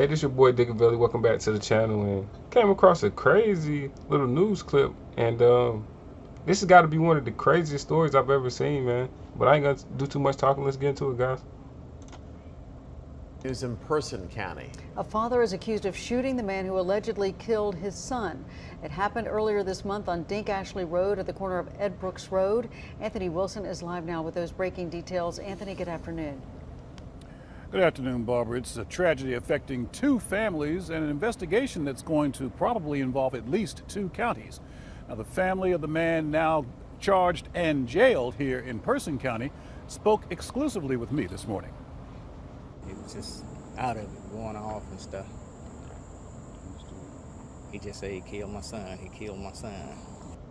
Hey, this your boy Diggaveli. Welcome back to the channel. And came across a crazy little news clip, and this has got to be one of the craziest stories I've ever seen, man. But I ain't gonna do too much talking. Let's get into it, guys. News in Person County. A father is accused of shooting the man who allegedly killed his son. It happened earlier this month on Dink Ashley Road at the corner of Ed Brooks Road. Anthony Wilson is live now with those breaking details. Anthony, good afternoon. Good afternoon, Barbara. It's a tragedy affecting two families and an investigation that's going to probably involve at least two counties. Now, the family of the man now charged and jailed here in Person County spoke exclusively with me this morning. He was just out of it, going off and stuff. He just said he killed my son. He killed my son.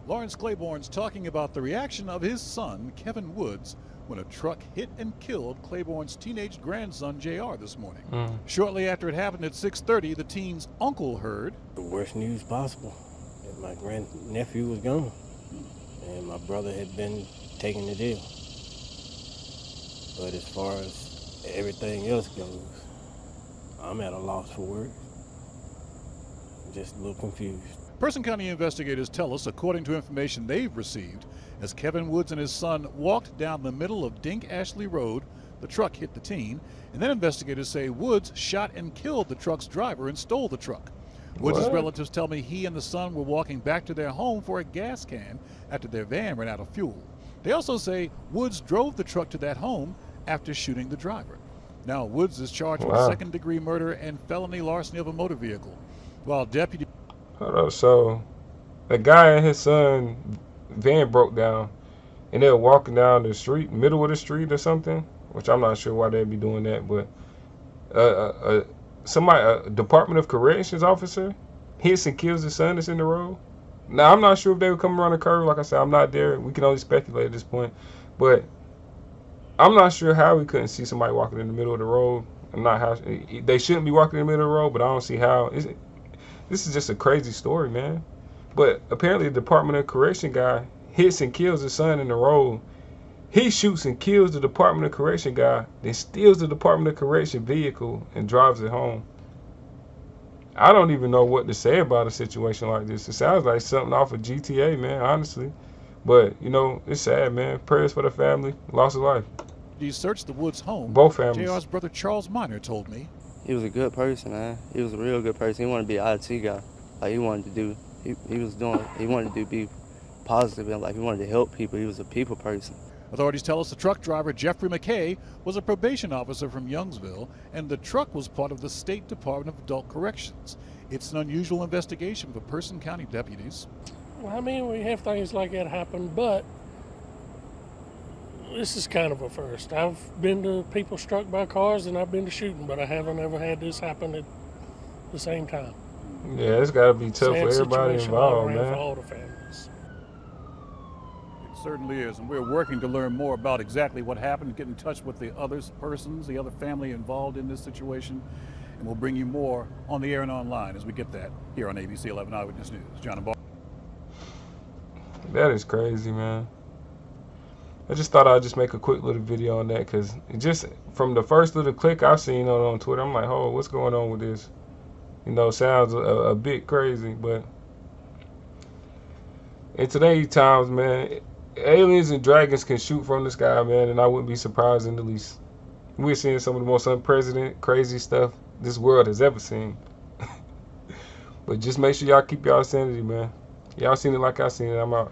Lawrence Claiborne's talking about the reaction of his son, Kevin Woods, when a truck hit and killed Claiborne's teenage grandson, JR, this morning. Shortly after it happened at 6:30, the teen's uncle heard the worst news possible, that my grandnephew was gone, and my brother had been taking the deal. But as far as everything else goes, I'm at a loss for words. Just a little confused. Person County investigators tell us, according to information they've received, as Kevin Woods and his son walked down the middle of Dink Ashley Road, the truck hit the teen, and then investigators say Woods shot and killed the truck's driver and stole the truck. Woods' relatives tell me he and the son were walking back to their home for a gas can after their van ran out of fuel. They also say Woods drove the truck to that home after shooting the driver. Now, Woods is charged with second-degree murder and felony larceny of a motor vehicle. While deputy... Hold up, so the guy and his son van broke down, and they were walking down the street, middle of the street or something, which I'm not sure why they'd be doing that, but a Department of Corrections officer hits and kills his son that's in the road. Now, I'm not sure if they would come around the curve. Like I said, I'm not there. We can only speculate at this point, but I'm not sure how we couldn't see somebody walking in the middle of the road. I'm not how they shouldn't be walking in the middle of the road, but I don't see how. This is just a crazy story, man. But apparently the Department of Correction guy hits and kills his son in the road. He shoots and kills the Department of Correction guy, then steals the Department of Correction vehicle and drives it home. I don't even know what to say about a situation like this. It sounds like something off of GTA, man, honestly. But, you know, it's sad, man. Prayers for the family. Loss of life. He searched the Woods home. Both families. JR's brother Charles Minor told me. He was a good person, man. He was a real good person. He wanted to be an IT guy. Like, he wanted to do, he wanted to be positive, and like, he wanted to help people. He was a people person. Authorities tell us the truck driver, Jeffrey McKay, was a probation officer from Youngsville, and the truck was part of the State Department of Adult Corrections. It's an unusual investigation for Person County deputies. Well, I mean, we have things like that happen, but this is kind of a first. I've been to people struck by cars and I've been to shooting, but I haven't ever had this happen at the same time. Yeah, it's got to be tough for everybody involved, man. For all the families. It certainly is, and we're working to learn more about exactly what happened, get in touch with the other family involved in this situation, and we'll bring you more on the air and online as we get that here on ABC 11 Eyewitness News. John and Barbara. That is crazy, man. I just thought I'd just make a quick little video on that, because just from the first little click I've seen on Twitter, I'm like, oh, what's going on with this? You know, sounds a bit crazy, but in today's times, man, aliens and dragons can shoot from the sky, man, and I wouldn't be surprised in the least. We're seeing some of the most unprecedented, crazy stuff this world has ever seen. But just make sure y'all keep y'all sanity, man. Y'all seen it like I seen it. I'm out.